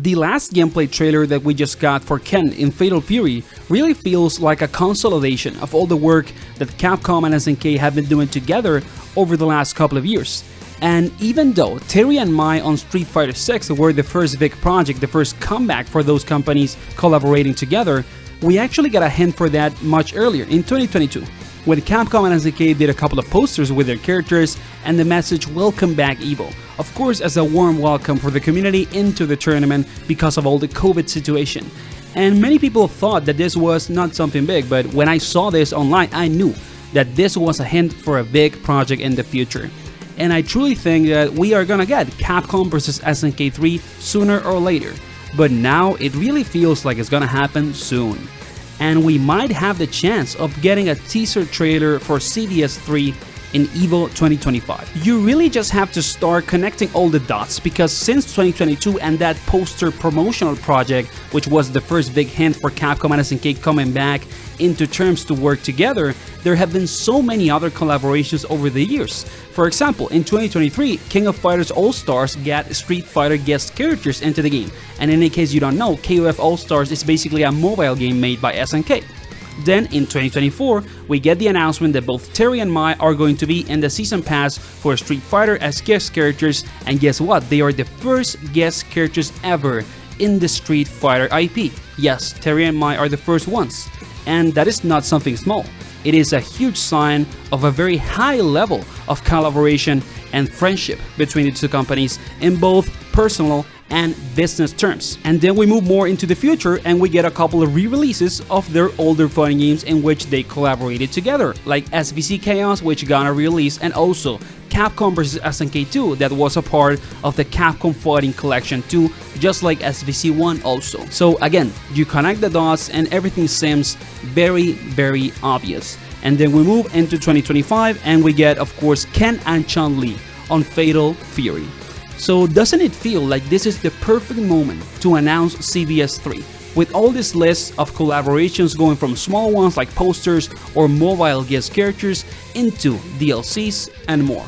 The last gameplay trailer that we just got for Ken in Fatal Fury really feels like a consolidation of all the work that Capcom and SNK have been doing together over the last couple of years. And even though Terry and Mai on Street Fighter 6 were the first big project, the first comeback for those companies collaborating together, we actually got a hint for that much earlier in 2022. When Capcom and SNK did a couple of posters with their characters and the message "Welcome back EVO," of course as a warm welcome for the community into the tournament because of all the COVID situation. And many people thought that this was not something big, but when I saw this online, I knew that this was a hint for a big project in the future. And I truly think that we are gonna get Capcom vs SNK 3 sooner or later. But now it really feels like it's gonna happen soon. And we might have the chance of getting a teaser trailer for CVS 3 in EVO 2025. You really just have to start connecting all the dots, because since 2022 and that poster promotional project, which was the first big hint for Capcom and SNK coming back into terms to work together, there have been so many other collaborations over the years. For example, in 2023, King of Fighters All-Stars got Street Fighter guest characters into the game, and in case you don't know, KOF All-Stars is basically a mobile game made by SNK. Then in 2024, we get the announcement that both Terry and Mai are going to be in the Season Pass for Street Fighter as guest characters, and guess what? They are the first guest characters ever in the Street Fighter IP. Yes, Terry and Mai are the first ones, and that is not something small. It is a huge sign of a very high level of collaboration and friendship between the two companies in both personal and business terms. And then we move more into the future and we get a couple of re-releases of their older fighting games in which they collaborated together, like SVC Chaos, which got a release, and also Capcom vs SNK 2 that was a part of the Capcom Fighting Collection 2, just like SVC 1 also. So again, you connect the dots and everything seems very obvious. And then we move into 2025 and we get, of course, Ken and Chun-Li on Fatal Fury. So doesn't it feel like this is the perfect moment to announce CVS 3? With all this list of collaborations going from small ones like posters or mobile guest characters into DLCs and more.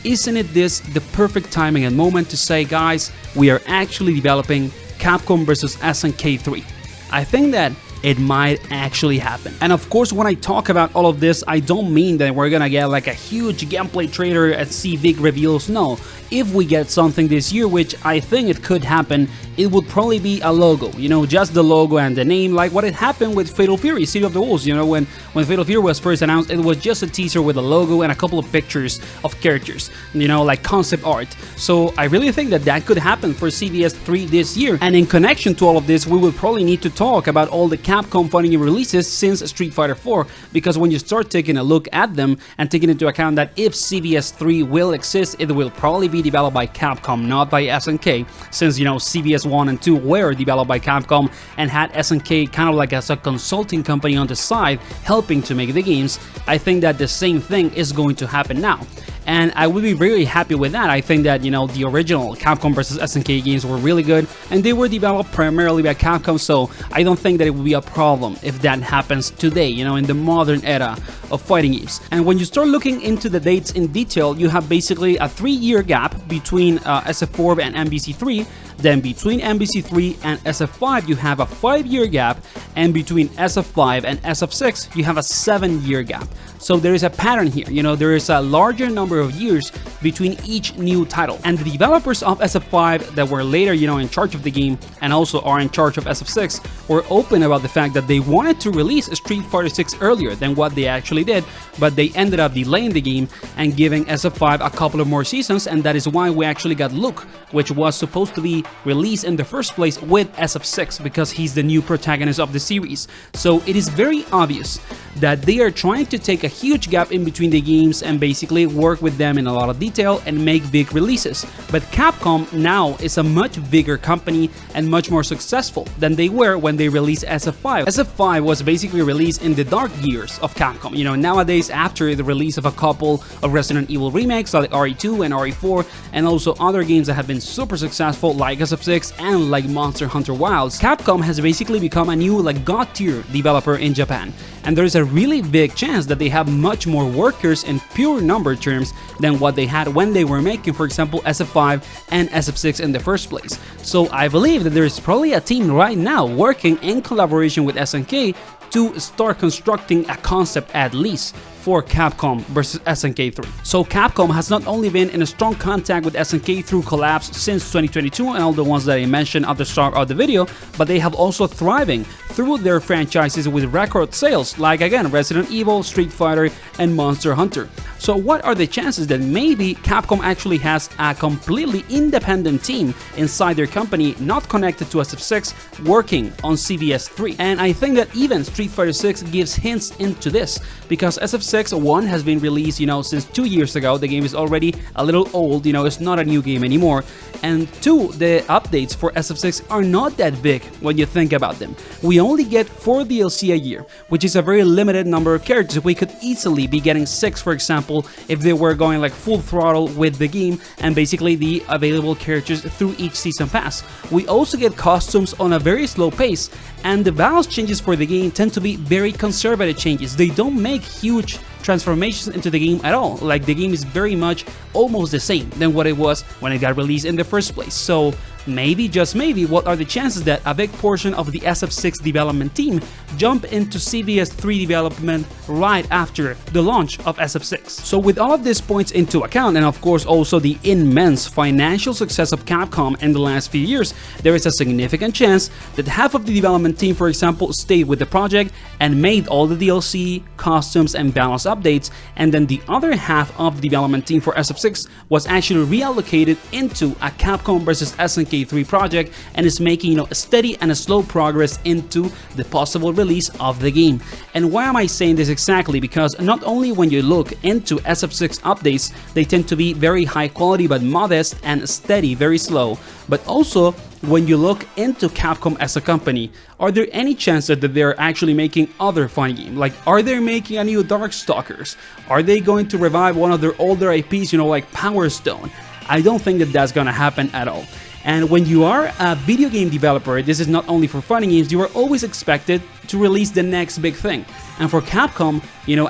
Isn't it this the perfect timing and moment to say, guys, we are actually developing Capcom vs SNK 3? I think that it might actually happen. And of course, when I talk about all of this, I don't mean that we're gonna get like a huge gameplay trailer and see big reveals. No, if we get something this year, which I think it could happen, it would probably be a logo, you know, just the logo and the name, like what had happened with Fatal Fury, City of the Wolves. You know, when Fatal Fury was first announced, it was just a teaser with a logo and a couple of pictures of characters, you know, like concept art. So I really think that that could happen for CVS 3 this year. And in connection to all of this, we will probably need to talk about all the Capcom fighting game releases since Street Fighter 4, because when you start taking a look at them and taking into account that if CVS 3 will exist, it will probably be developed by Capcom, not by SNK, since, you know, CVS 1 and 2 were developed by Capcom and had SNK kind of like as a consulting company on the side helping to make the games. I think that the same thing is going to happen now. And I would be very happy with that. I think that, you know, the original Capcom vs SNK games were really good and they were developed primarily by Capcom, so I don't think that it would be a problem if that happens today, you know, in the modern era of fighting games. And when you start looking into the dates in detail, you have basically a 3-year gap between SF4 and MVC3. Then between MVC3 and SF5 you have a 5-year gap, and between SF5 and SF6 you have a 7-year gap. So there is a pattern here, you know, there is a larger number of years between each new title. And the developers of SF5 that were later, you know, in charge of the game and also are in charge of SF6 were open about the fact that they wanted to release Street Fighter 6 earlier than what they actually did, but they ended up delaying the game and giving SF5 a couple of more seasons, and that is why we actually got Luke, which was supposed to be released in the first place with SF6 because he's the new protagonist of the series. So it is very obvious that they are trying to take a huge gap in between the games and basically work with them in a lot of detail and make big releases. But Capcom now is a much bigger company and much more successful than they were when they released SF5. SF5 was basically released in the dark years of Capcom. You know, nowadays after the release of a couple of Resident Evil remakes like RE2 and RE4, and also other games that have been super successful like like SF6 and like Monster Hunter Wilds, Capcom has basically become a new like god-tier developer in Japan, and there's a really big chance that they have much more workers in pure number terms than what they had when they were making, for example, SF5 and SF6 in the first place. So I believe that there is probably a team right now working in collaboration with SNK to start constructing a concept at least for Capcom versus SNK 3. So Capcom has not only been in a strong contact with SNK through collabs since 2022 and all the ones that I mentioned at the start of the video, but they have also thriving through their franchises with record sales like again Resident Evil, Street Fighter, and Monster Hunter. So what are the chances that maybe Capcom actually has a completely independent team inside their company not connected to SF6 working on CVS 3? And I think that even Street Fighter 6 gives hints into this, because SF6 1 has been released, since 2 years ago. The game is already a little old, it's not a new game anymore. And 2, the updates for SF6 are not that big when you think about them. We only get 4 DLC a year, which is a very limited number of characters. We could easily be getting 6, for example, if they were going like full throttle with the game and basically the available characters through each season pass. We also get costumes on a very slow pace, and the balance changes for the game tend to be very conservative changes. They don't make huge transformations into the game at all. Like, the game is very much almost the same than what it was when it got released in the first place. So maybe, just maybe, what are the chances that a big portion of the SF6 development team jump into CVS3 development right after the launch of SF6? So with all of these points into account, and of course also the immense financial success of Capcom in the last few years, there is a significant chance that half of the development team, for example, stayed with the project and made all the DLC, costumes, and balance updates, and then the other half of the development team for SF6 was actually reallocated into a Capcom versus SNK 3 project and is making a steady and a slow progress into the possible release of the game. And why am I saying this exactly? Because not only when you look into SF6 updates, they tend to be very high quality but modest and steady, very slow, but also when you look into Capcom as a company, are there any chances that they're actually making other fun games? Like, are they making a new Darkstalkers? Are they going to revive one of their older IPs, like Power Stone? I don't think that that's gonna happen at all. And when you are a video game developer, this is not only for fighting games, you are always expected to release the next big thing. And for Capcom,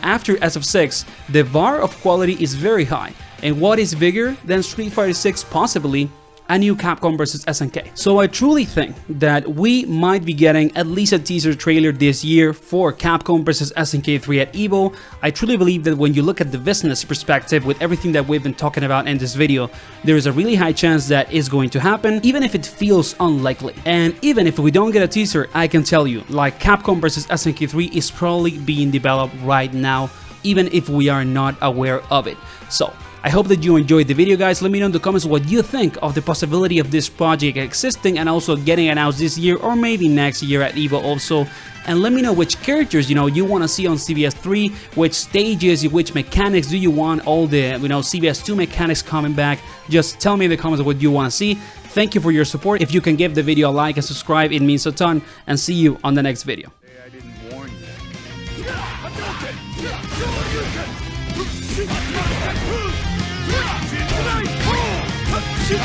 after SF6, the bar of quality is very high. And what is bigger than Street Fighter 6 possibly? A new Capcom vs SNK. So I truly think that we might be getting at least a teaser trailer this year for Capcom vs SNK 3 at EVO. I truly believe that when you look at the business perspective with everything that we've been talking about in this video, there is a really high chance that is going to happen, even if it feels unlikely. And even if we don't get a teaser, I can tell you, like, Capcom vs SNK 3 is probably being developed right now, even if we are not aware of it. So I hope that you enjoyed the video, guys. Let me know in the comments what you think of the possibility of this project existing and also getting announced this year or maybe next year at EVO also. And let me know which characters, you want to see on CVS3, which stages, which mechanics do you want, all the, CVS2 mechanics coming back. Just tell me in the comments what you want to see. Thank you for your support. If you can give the video a like and subscribe, it means a ton. And see you on the next video. I didn't warn you. Shoot!